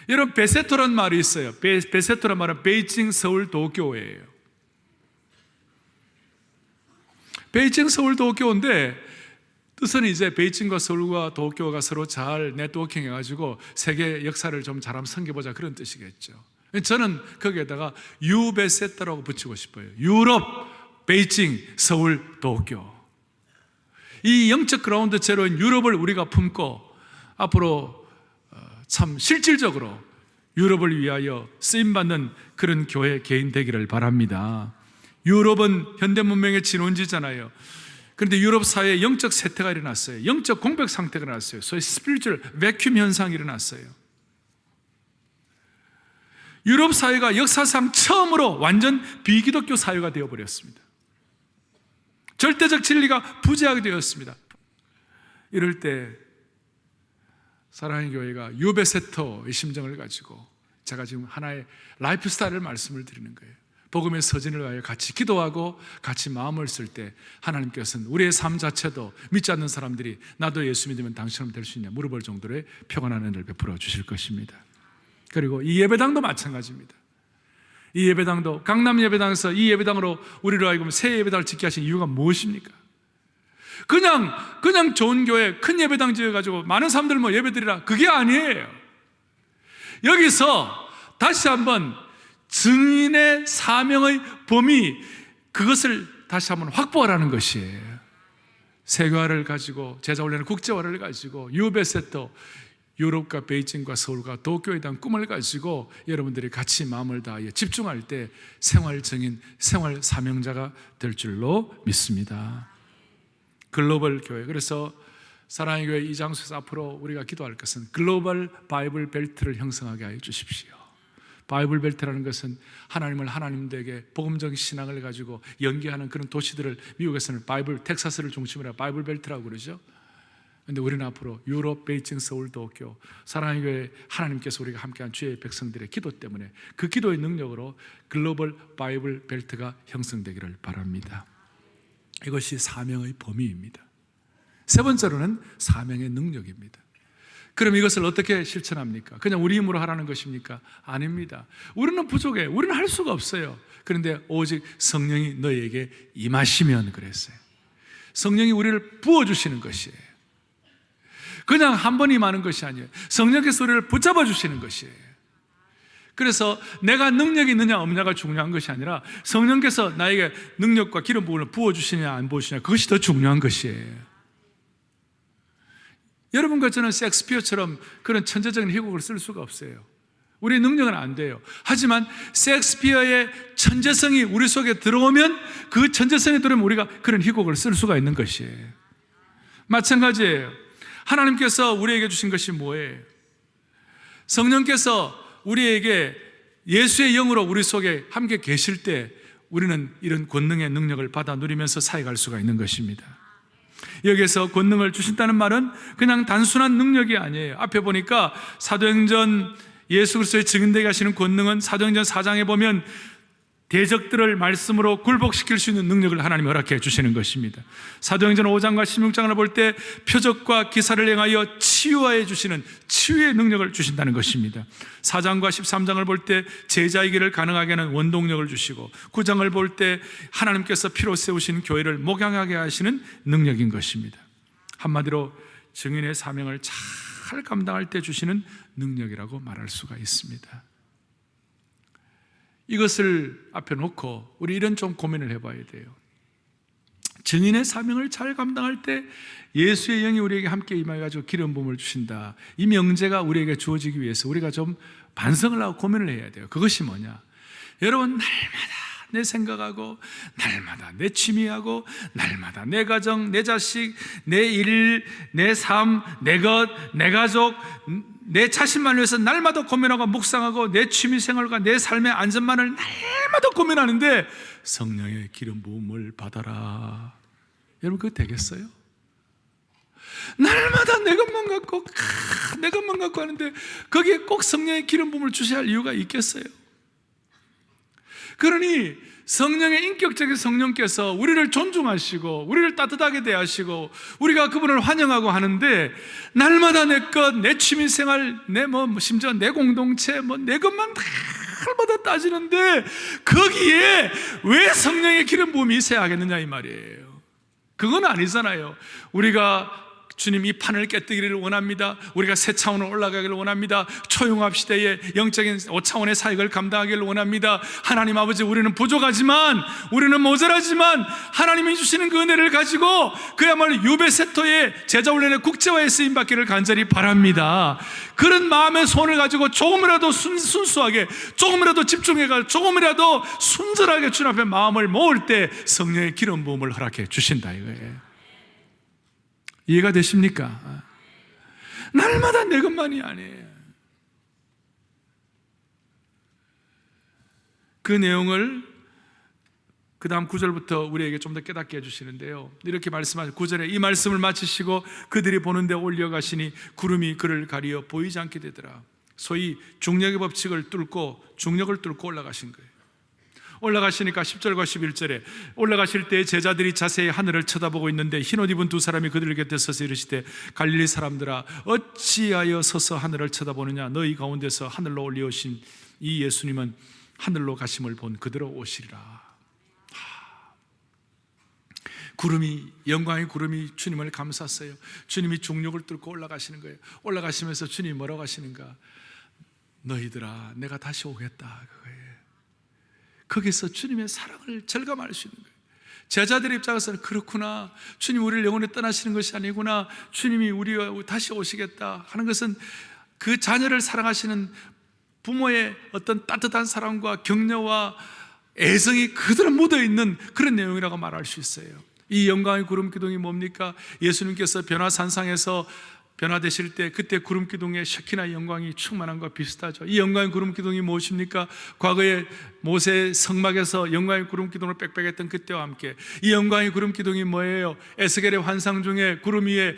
여러분, 베세토란 말이 있어요. 베세토란 말은 베이징 서울 도교회예요. 베이징 서울 도교인데 뜻은 이제 베이징과 서울과 도쿄가 서로 잘 네트워킹 해가지고 세계 역사를 좀 잘 한번 섬겨보자, 그런 뜻이겠죠. 저는 거기에다가 유베세터라고 붙이고 싶어요. 유럽, 베이징, 서울, 도쿄. 이 영적 그라운드 제로인 유럽을 우리가 품고 앞으로 참 실질적으로 유럽을 위하여 쓰임받는 그런 교회 개인 되기를 바랍니다. 유럽은 현대 문명의 진원지잖아요. 그런데 유럽 사회에 영적 쇠퇴가 일어났어요. 영적 공백 상태가 일어났어요. 소위 스피리추얼 베큐um 현상이 일어났어요. 유럽 사회가 역사상 처음으로 완전 비기독교 사회가 되어버렸습니다. 절대적 진리가 부재하게 되었습니다. 이럴 때 사랑의 교회가 유베세터의 심정을 가지고 제가 지금 하나의 라이프 스타일을 말씀을 드리는 거예요. 복음의 서진을 위하여 같이 기도하고 같이 마음을 쓸 때 하나님께서는 우리의 삶 자체도 믿지 않는 사람들이 나도 예수 믿으면 당신처럼 될 수 있냐 물어볼 정도의 평안한 은혜를 베풀어 주실 것입니다. 그리고 이 예배당도 마찬가지입니다. 이 예배당도 강남 예배당에서 이 예배당으로 우리로 하여금 새 예배당을 짓게 하신 이유가 무엇입니까? 그냥 좋은 교회 큰 예배당 지어가지고 많은 사람들 뭐 예배드리라, 그게 아니에요. 여기서 다시 한번 증인의 사명의 범위, 그것을 다시 한번 확보하라는 것이에요. 세계화를 가지고 제자훈련의 국제화를 가지고 유베세터, 유럽과 베이징과 서울과 도쿄에 대한 꿈을 가지고 여러분들이 같이 마음을 다하여 집중할 때 생활 증인, 생활 사명자가 될 줄로 믿습니다. 글로벌 교회, 그래서 사랑의 교회 이 장소에서 앞으로 우리가 기도할 것은 글로벌 바이블 벨트를 형성하게 하여 주십시오. 바이블 벨트라는 것은 하나님을 하나님들에게 복음적 신앙을 가지고 연계하는 그런 도시들을 미국에서는 바이블, 텍사스를 중심으로 바이블 벨트라고 그러죠. 그런데 우리는 앞으로 유럽, 베이징, 서울, 도쿄 사랑의 교회 하나님께서 우리가 함께한 주의 백성들의 기도 때문에 그 기도의 능력으로 글로벌 바이블 벨트가 형성되기를 바랍니다. 이것이 사명의 범위입니다. 세 번째로는 사명의 능력입니다. 그럼 이것을 어떻게 실천합니까? 그냥 우리 힘으로 하라는 것입니까? 아닙니다. 우리는 부족해. 우리는 할 수가 없어요. 그런데 오직 성령이 너희에게 임하시면 그랬어요. 성령이 우리를 부어주시는 것이에요. 그냥 한 번 임하는 것이 아니에요. 성령께서 우리를 붙잡아 주시는 것이에요. 그래서 내가 능력이 있느냐 없느냐가 중요한 것이 아니라 성령께서 나에게 능력과 기름 부분을 부어주시냐 안 부어주시냐, 그것이 더 중요한 것이에요. 여러분과 저는 셰익스피어처럼 그런 천재적인 희곡을 쓸 수가 없어요. 우리의 능력은 안 돼요. 하지만 셰익스피어의 천재성이 우리 속에 들어오면 그 천재성이 들어오면 우리가 그런 희곡을 쓸 수가 있는 것이에요. 마찬가지예요. 하나님께서 우리에게 주신 것이 뭐예요? 성령께서 우리에게 예수의 영으로 우리 속에 함께 계실 때 우리는 이런 권능의 능력을 받아 누리면서 살아갈 수가 있는 것입니다. 여기에서 권능을 주신다는 말은 그냥 단순한 능력이 아니에요. 앞에 보니까 사도행전 예수 그리스도의 증인되게 하시는 권능은 사도행전 4장에 보면 대적들을 말씀으로 굴복시킬 수 있는 능력을 하나님이 허락해 주시는 것입니다. 사도행전 5장과 16장을 볼 때 표적과 기사를 행하여 치유하여 주시는 치유의 능력을 주신다는 것입니다. 4장과 13장을 볼 때 제자의 길을 가능하게 하는 원동력을 주시고 9장을 볼 때 하나님께서 피로 세우신 교회를 목양하게 하시는 능력인 것입니다. 한마디로 증인의 사명을 잘 감당할 때 주시는 능력이라고 말할 수가 있습니다. 이것을 앞에 놓고 우리 이런 좀 고민을 해봐야 돼요. 증인의 사명을 잘 감당할 때 예수의 영이 우리에게 함께 임해가지고 기름 부음을 주신다. 이 명제가 우리에게 주어지기 위해서 우리가 좀 반성을 하고 고민을 해야 돼요. 그것이 뭐냐? 여러분, 날마다 내 생각하고 날마다 내 취미하고 날마다 내 가정, 내 자식, 내 일, 내 삶, 내 것, 내 가족, 내 자신만을 위해서 날마다 고민하고 묵상하고 내 취미 생활과 내 삶의 안전만을 날마다 고민하는데 성령의 기름 부음을 받아라. 여러분, 그거 되겠어요? 날마다 내 것만 갖고 내 것만 갖고 하는데 거기에 꼭 성령의 기름 부음을 주셔야 할 이유가 있겠어요? 그러니 성령의 인격적인 성령께서 우리를 존중하시고 우리를 따뜻하게 대하시고 우리가 그분을 환영하고 하는데 날마다 내 것, 내 취미생활, 내 심지어 내 공동체 내 것만 날마다 따지는데 거기에 왜 성령의 기름 부음이 있어야 하겠느냐 이 말이에요. 그건 아니잖아요. 우리가 주님 이 판을 깨뜨기를 원합니다. 우리가 새 차원으로 올라가기를 원합니다. 초용합 시대의 영적인 5차원의 사역을 감당하기를 원합니다. 하나님 아버지, 우리는 부족하지만, 우리는 모자라지만 하나님이 주시는 그 은혜를 가지고 그야말로 유베세토의 제자훈련의 국제화에 쓰임받기를 간절히 바랍니다. 그런 마음의 소원을 가지고 조금이라도 순수하게, 조금이라도 집중해가, 조금이라도 순절하게 주님 앞에 마음을 모을 때 성령의 기름 부음을 허락해 주신다 이거예요. 이해가 되십니까? 날마다 내 것만이 아니에요. 그 내용을 그 다음 9절부터 우리에게 좀 더 깨닫게 해주시는데요, 이렇게 말씀하시고 9절에 이 말씀을 마치시고 그들이 보는데 올려가시니 구름이 그를 가리어 보이지 않게 되더라. 소위 중력의 법칙을 뚫고 중력을 뚫고 올라가신 거예요. 올라가시니까 10절과 11절에 올라가실 때 제자들이 자세히 하늘을 쳐다보고 있는데 흰옷 입은 두 사람이 그들 곁에 서서 이르시되 갈릴리 사람들아 어찌하여 서서 하늘을 쳐다보느냐, 너희 가운데서 하늘로 올려오신 이 예수님은 하늘로 가심을 본 그대로 오시리라. 구름이, 영광의 구름이 주님을 감쌌어요. 주님이 중력을 뚫고 올라가시는 거예요. 올라가시면서 주님이 뭐라고 하시는가? 너희들아 내가 다시 오겠다 그거예요. 거기서 주님의 사랑을 절감할 수 있는 거예요. 제자들의 입장에서는 그렇구나, 주님 우리를 영원히 떠나시는 것이 아니구나, 주님이 우리와 다시 오시겠다 하는 것은 그 자녀를 사랑하시는 부모의 어떤 따뜻한 사랑과 격려와 애정이 그대로 묻어있는 그런 내용이라고 말할 수 있어요. 이 영광의 구름 기둥이 뭡니까? 예수님께서 변화산상에서 변화되실 때 그때 구름 기둥의 셔키나 영광이 충만한 것과 비슷하죠. 이 영광의 구름 기둥이 무엇입니까? 과거에 모세 성막에서 영광의 구름 기둥을 빽빽했던 그때와 함께 이 영광의 구름 기둥이 뭐예요? 에스겔의 환상 중에 구름 위에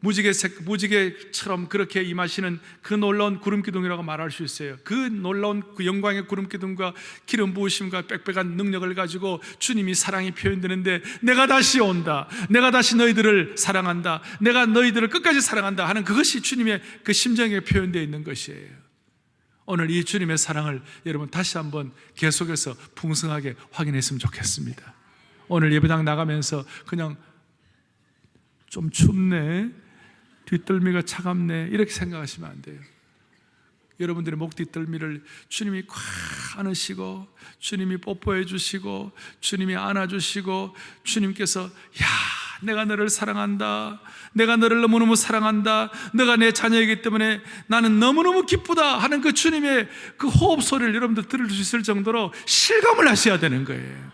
무지개처럼 그렇게 임하시는 그 놀라운 구름 기둥이라고 말할 수 있어요. 그 놀라운 그 영광의 구름 기둥과 기름 부으심과 빽빽한 능력을 가지고 주님이 사랑이 표현되는데 내가 다시 온다, 내가 다시 너희들을 사랑한다, 내가 너희들을 끝까지 사랑한다 하는 그것이 주님의 그 심정에 표현되어 있는 것이에요. 오늘 이 주님의 사랑을 여러분 다시 한번 계속해서 풍성하게 확인했으면 좋겠습니다. 오늘 예배당 나가면서 그냥 좀 춥네, 뒷덜미가 차갑네 이렇게 생각하시면 안 돼요. 여러분들의 목 뒷덜미를 주님이 꽉 안으시고 주님이 뽀뽀해 주시고 주님이 안아주시고 주님께서 야 내가 너를 사랑한다, 내가 너를 너무너무 사랑한다, 너가 내 자녀이기 때문에 나는 너무너무 기쁘다 하는 그 주님의 그 호흡 소리를 여러분들 들을 수 있을 정도로 실감을 하셔야 되는 거예요.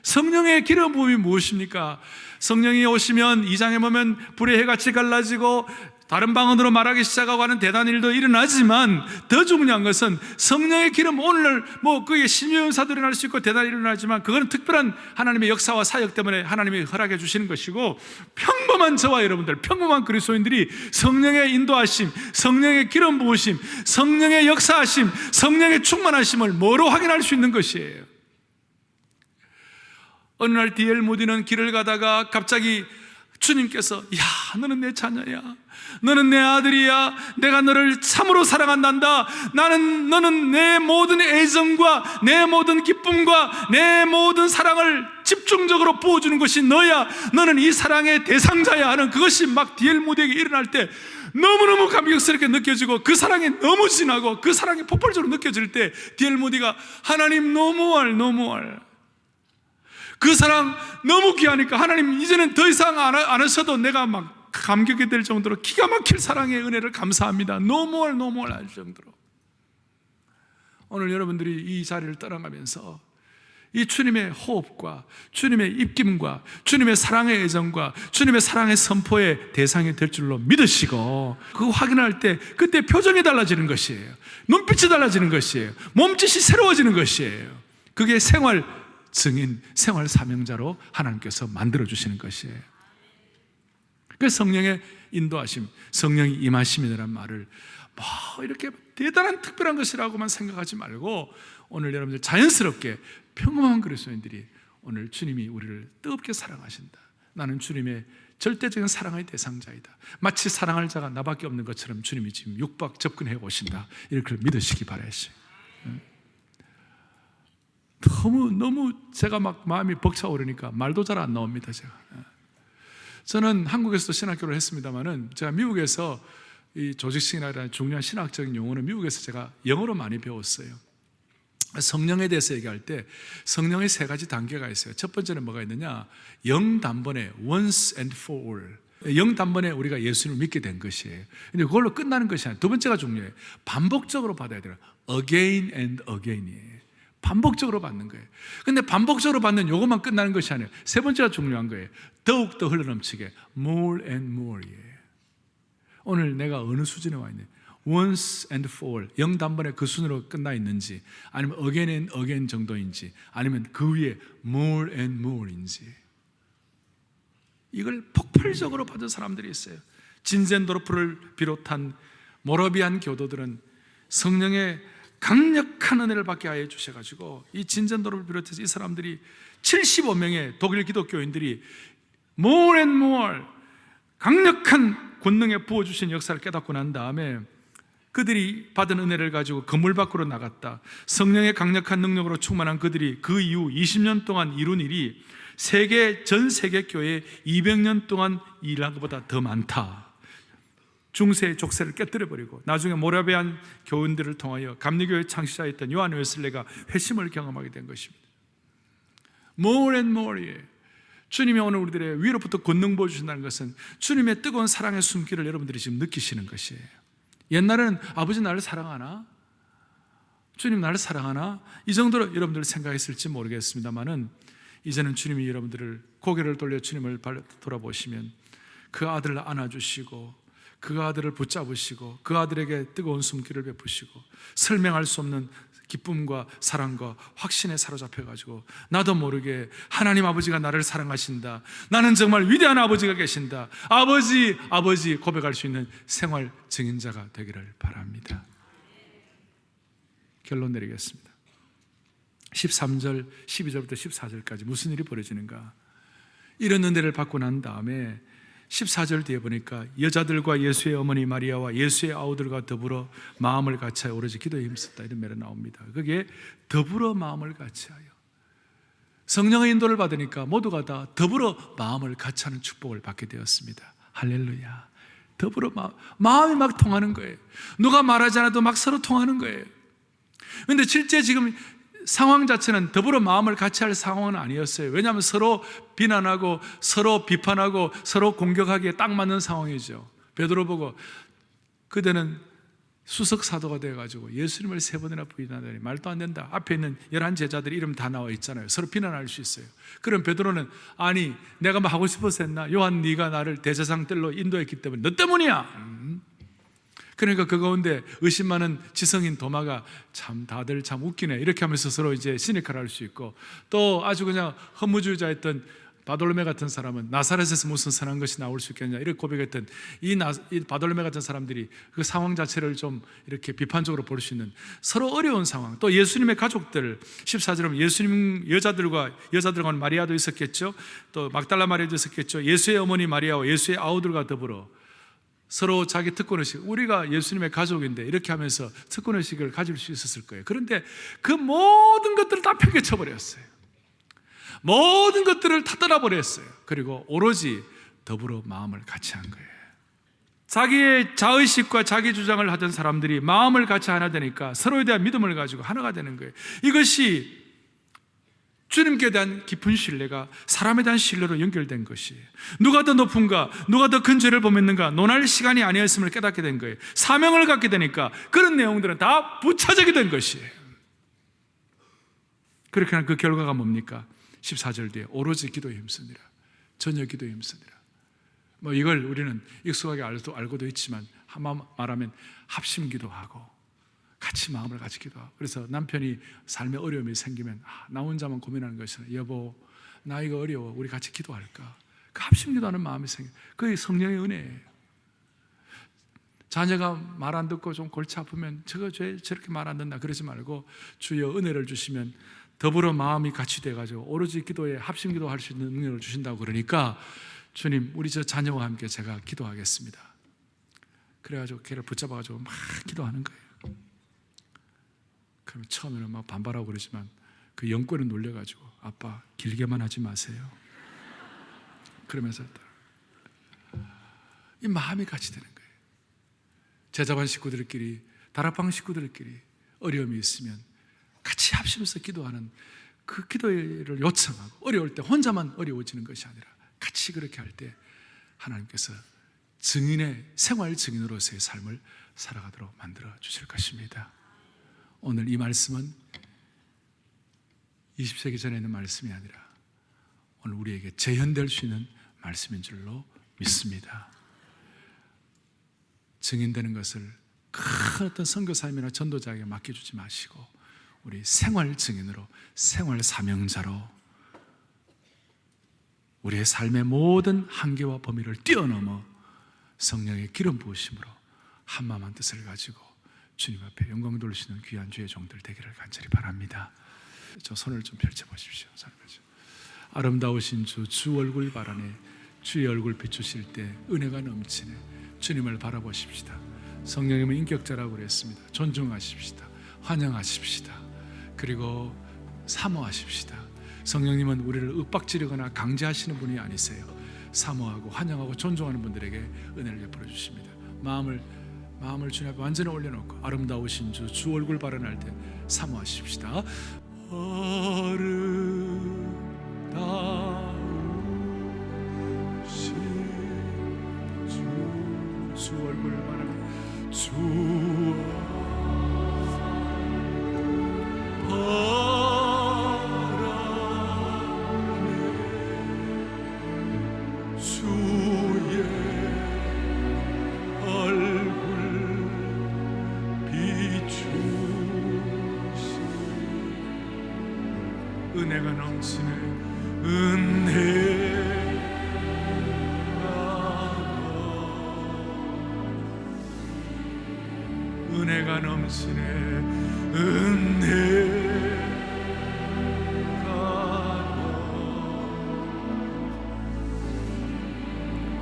성령의 기름 부음이 무엇입니까? 성령이 오시면 2장에 보면 불의 해같이 갈라지고 다른 방언으로 말하기 시작하고 하는 대단한 일도 일어나지만 더 중요한 것은 성령의 기름, 오늘 그게 신유연사도 일어날 수 있고 대단한 일이 일어나지만 그건 특별한 하나님의 역사와 사역 때문에 하나님이 허락해 주시는 것이고, 평범한 저와 여러분들, 평범한 그리스도인들이 성령의 인도하심, 성령의 기름 부으심, 성령의 역사하심, 성령의 충만하심을 뭐로 확인할 수 있는 것이에요? 어느 날 D.L. 모디는 길을 가다가 갑자기 주님께서 야 너는 내 자녀야, 너는 내 아들이야, 내가 너를 참으로 사랑한단다, 너는 내 모든 애정과 내 모든 기쁨과 내 모든 사랑을 집중적으로 부어주는 것이 너야, 너는 이 사랑의 대상자야 하는 그것이 막 D.L. 모디에게 일어날 때 너무너무 감격스럽게 느껴지고 그 사랑이 너무 진하고 그 사랑이 폭발적으로 느껴질 때 D.L. 모디가 하나님 너무할 그 사랑 너무 귀하니까 하나님 이제는 더 이상 안 하셔도 내가 막 감격이 될 정도로 기가 막힐 사랑의 은혜를 감사합니다. 너무할 할 정도로. 오늘 여러분들이 이 자리를 떠나가면서 이 주님의 호흡과 주님의 입김과 주님의 사랑의 애정과 주님의 사랑의 선포의 대상이 될 줄로 믿으시고 그거 확인할 때 그때 표정이 달라지는 것이에요. 눈빛이 달라지는 것이에요. 몸짓이 새로워지는 것이에요. 그게 생활 증인, 생활 사명자로 하나님께서 만들어주시는 것이에요. 그 성령의 인도하심, 성령이 임하심이라는 말을 뭐 이렇게 대단한 특별한 것이라고만 생각하지 말고 오늘 여러분들 자연스럽게 평범한 그리스도인들이 오늘 주님이 우리를 뜨겁게 사랑하신다, 나는 주님의 절대적인 사랑의 대상자이다, 마치 사랑할 자가 나밖에 없는 것처럼 주님이 지금 육박 접근해 오신다, 이렇게 믿으시기 바라시죠. 너무 제가 막 마음이 벅차오르니까 말도 잘 안 나옵니다. 저는 한국에서도 신학교를 했습니다만은 제가 미국에서 이 조직신학이라는 중요한 신학적인 용어는 미국에서 제가 영어로 많이 배웠어요. 성령에 대해서 얘기할 때 성령의 세 가지 단계가 있어요. 첫 번째는 뭐가 있느냐, 영단번에 once and for all, 영단번에 우리가 예수님을 믿게 된 것이에요. 근데 그걸로 끝나는 것이 아니에요. 두 번째가 중요해요. 반복적으로 받아야 돼요. again and again이에요. 반복적으로 받는 거예요. 근데 반복적으로 받는 요것만 끝나는 것이 아니에요. 세 번째가 중요한 거예요. 더욱더 흘러넘치게 more and more이에요. 오늘 내가 어느 수준에 와 있는지, once and for all, 영단번에 그 순으로 끝나 있는지, 아니면 again and again 정도인지, 아니면 그 위에 more and more인지, 이걸 폭발적으로 받은 사람들이 있어요. 진젠도르프를 비롯한 모라비안 교도들은 성령의 강력한 은혜를 받게 하여 주셔가지고 이 진젠도르프를 비롯해서 이 사람들이 75명의 독일 기독교인들이 more and more 강력한 권능에 부어주신 역사를 깨닫고 난 다음에 그들이 받은 은혜를 가지고 건물 밖으로 나갔다. 성령의 강력한 능력으로 충만한 그들이 그 이후 20년 동안 이룬 일이 전 세계 교회에 200년 동안 일한 것보다 더 많다. 중세의 족쇄를 깨뜨려버리고 나중에 모라비안 교인들을 통하여 감리교회 창시자였던 요한 웨슬레가 회심을 경험하게 된 것입니다. More and more이에요. 주님이 오늘 우리들의 위로부터 권능 보여주신다는 것은 주님의 뜨거운 사랑의 숨기를 여러분들이 지금 느끼시는 것이에요. 옛날에는 아버지 나를 사랑하나? 주님 나를 사랑하나? 이 정도로 여러분들 생각했을지 모르겠습니다만은 이제는 주님이 여러분들을 고개를 돌려 주님을 돌아보시면 그 아들을 안아주시고 그 아들을 붙잡으시고 그 아들에게 뜨거운 숨기를 베푸시고 설명할 수 없는 기쁨과 사랑과 확신에 사로잡혀가지고 나도 모르게 하나님 아버지가 나를 사랑하신다, 나는 정말 위대한 아버지가 계신다, 아버지 고백할 수 있는 생활 증인자가 되기를 바랍니다. 결론 내리겠습니다. 13절, 12절부터 14절까지 무슨 일이 벌어지는가? 이런 은혜를 받고 난 다음에 14절 뒤에 보니까 여자들과 예수의 어머니 마리아와 예수의 아우들과 더불어 마음을 같이하여 오로지 기도에 힘썼다, 이런 말이 나옵니다. 그게 더불어 마음을 같이하여, 성령의 인도를 받으니까 모두가 다 더불어 마음을 같이하는 축복을 받게 되었습니다. 할렐루야. 더불어 마음이 막 통하는 거예요. 누가 말하지 않아도 막 서로 통하는 거예요. 그런데 실제 지금 상황 자체는 더불어 마음을 같이 할 상황은 아니었어요. 왜냐하면 서로 비난하고 서로 비판하고 서로 공격하기에 딱 맞는 상황이죠. 베드로 보고 그대는 수석 사도가 되어가지고 예수님을 3번이나 부인하다니 말도 안 된다. 앞에 있는 11 제자들 이름 다 나와 있잖아요. 서로 비난할 수 있어요. 그럼 베드로는 아니 내가 뭐 하고 싶어서 했나? 요한 네가 나를 대제사장 뜰로 인도했기 때문에 너 때문이야. 그러니까 그 가운데 의심 많은 지성인 도마가 참 다들 참 웃기네 이렇게 하면서 서로 이제 시니컬 할 수 있고, 또 아주 그냥 허무주의자였던 바돌메 같은 사람은 나사렛에서 무슨 선한 것이 나올 수 있겠냐 이렇게 고백했던 이 바돌메 같은 사람들이 그 상황 자체를 좀 이렇게 비판적으로 볼 수 있는 서로 어려운 상황. 또 예수님의 가족들 14절은 예수님 여자들과 마리아도 있었겠죠. 또 막달라 마리아도 있었겠죠. 예수의 어머니 마리아와 예수의 아우들과 더불어 서로 자기 특권의식, 우리가 예수님의 가족인데 이렇게 하면서 특권의식을 가질 수 있었을 거예요. 그런데 그 모든 것들을 다 팽개쳐버렸어요. 모든 것들을 다 떠나버렸어요. 그리고 오로지 더불어 마음을 같이 한 거예요. 자기의 자의식과 자기 주장을 하던 사람들이 마음을 같이 하나 되니까 서로에 대한 믿음을 가지고 하나가 되는 거예요. 이것이 주님께 대한 깊은 신뢰가 사람에 대한 신뢰로 연결된 것이에요. 누가 더 높은가, 누가 더 큰 죄를 범했는가 논할 시간이 아니었음을 깨닫게 된 거예요. 사명을 갖게 되니까 그런 내용들은 다 부차적이 된 것이에요. 그렇게 한 그 결과가 뭡니까? 14절 뒤에 오로지 기도에 힘쓰니라, 전혀 기도에 힘쓰니라. 뭐 이걸 우리는 익숙하게 알고도 있지만 한마음 말하면 합심 기도하고 같이 마음을 같이 기도하고, 그래서 남편이 삶에 어려움이 생기면 나 혼자만 고민하는 것이 아니라 여보 나 이거 어려워 우리 같이 기도할까? 그 합심기도하는 마음이 생겨요. 그게 성령의 은혜예요. 자녀가 말 안 듣고 좀 골치 아프면 저거 왜 저렇게 말 안 듣나 그러지 말고 주여 은혜를 주시면 더불어 마음이 같이 돼가지고 오로지 기도에 합심기도 할 수 있는 능력을 주신다고 그러니까 주님 우리 저 자녀와 함께 제가 기도하겠습니다. 그래가지고 걔를 붙잡아가지고 막 기도하는 거예요. 그럼 처음에는 막 반발하고 그러지만 그 영권을 놀려가지고 아빠 길게만 하지 마세요. 그러면서 이 마음이 같이 되는 거예요. 제자반 식구들끼리 다락방 식구들끼리 어려움이 있으면 같이 합심해서 기도하는 그 기도를 요청하고 어려울 때 혼자만 어려워지는 것이 아니라 같이 그렇게 할 때 하나님께서 증인의 생활 증인으로서의 삶을 살아가도록 만들어 주실 것입니다. 오늘 이 말씀은 20세기 전에 있는 말씀이 아니라 오늘 우리에게 재현될 수 있는 말씀인 줄로 믿습니다. 증인되는 것을 큰 어떤 선교사님이나 전도자에게 맡겨주지 마시고 우리 생활 증인으로 생활 사명자로 우리의 삶의 모든 한계와 범위를 뛰어넘어 성령의 기름 부으심으로 한마음 한 뜻을 가지고 주님 앞에 영광 돌리시는 귀한 주의 종들 되기를 간절히 바랍니다. 저 손을 좀 펼쳐 보십시오. 아름다우신 주 얼굴 바라네 주의 얼굴 비추실 때 은혜가 넘치네. 주님을 바라보십시다. 성령님은 인격자라고 그랬습니다. 존중하십시다. 환영하십시다. 그리고 사모하십시다. 성령님은 우리를 윽박지르거나 강제하시는 분이 아니세요. 사모하고 환영하고 존중하는 분들에게 은혜를 베풀어 주십니다. 마음을 주님 앞에 완전히 올려놓고 아름다우신 주 얼굴 발언할 때 사모하십시다. 아름다우신 주 얼굴 발언 주 은혜가 넘치네. 은혜가 넘치네.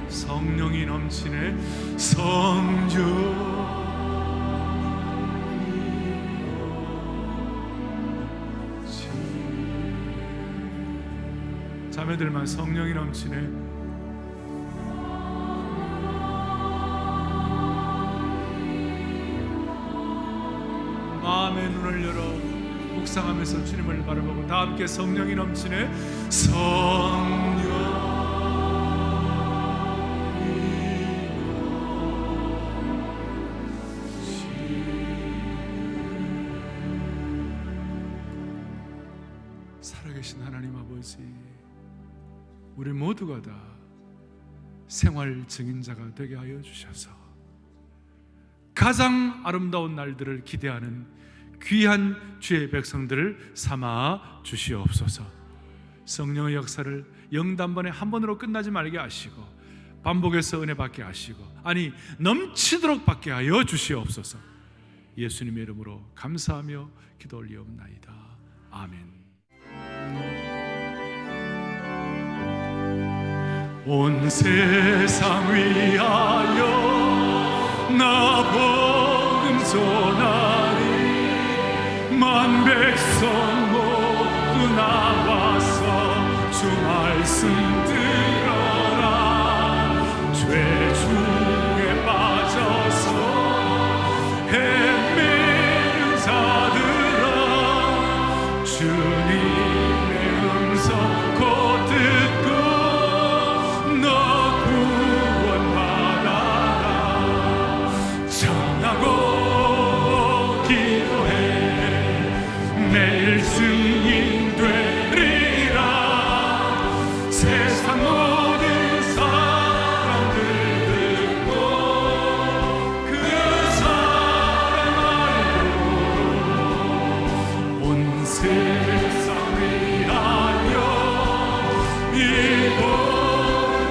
성령이 넘치네. 성령 자매들만 성령이 넘치네. 마음의 눈을 열어 묵상하면서 주님을 바라보고 다 함께 성령이 넘치네. 성령 살아계신 하나님 아버지, 우리 모두가 다 생활 증인자가 되게 하여 주셔서 가장 아름다운 날들을 기대하는 귀한 주의 백성들을 삼아 주시옵소서. 성령의 역사를 영단번에 한 번으로 끝나지 말게 하시고 반복해서 은혜 받게 하시고 아니 넘치도록 받게 하여 주시옵소서. 예수님의 이름으로 감사하며 기도 올리옵나이다. 아멘. 온 세상 위하여 나 복음 전하리. 만 백성 모두 나와서 주 말씀 들어라. 죄 중에 빠져서 헤매는 자들아, 주님의 음성 곧 듣고 매일 증인 되리라. 세상 모든 사람들 듣고 그 사랑 알고 온 세상 위하여 이 복음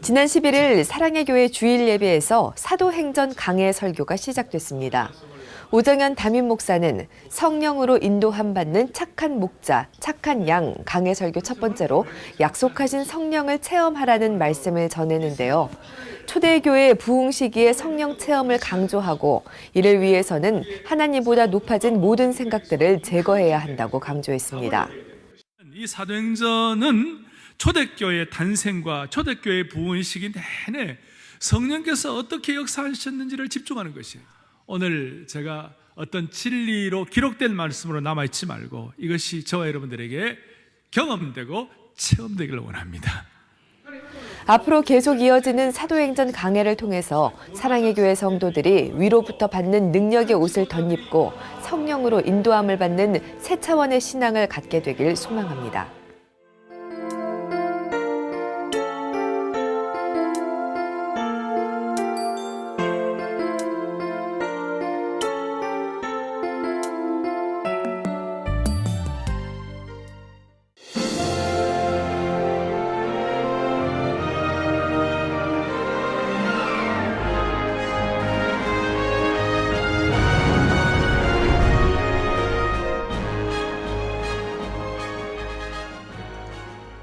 지난 11일 사랑의 교회 주일 예배에서 사도행전 강해 설교가 시작됐습니다. 오정현 담임 목사는 성령으로 인도함 받는 착한 목자, 착한 양 강해 설교 첫 번째로 약속하신 성령을 체험하라는 말씀을 전했는데요. 초대교회 부흥 시기에 성령 체험을 강조하고 이를 위해서는 하나님보다 높아진 모든 생각들을 제거해야 한다고 강조했습니다. 이 사도행전은 초대교회의 탄생과 초대교회의 부흥 시기 내내 성령께서 어떻게 역사하셨는지를 집중하는 것이에요. 오늘 제가 어떤 진리로 기록된 말씀으로 남아있지 말고 이것이 저와 여러분들에게 경험되고 체험되기를 원합니다. 앞으로 계속 이어지는 사도행전 강해를 통해서 사랑의 교회 성도들이 위로부터 받는 능력의 옷을 덧입고 성령으로 인도함을 받는 새 차원의 신앙을 갖게 되길 소망합니다.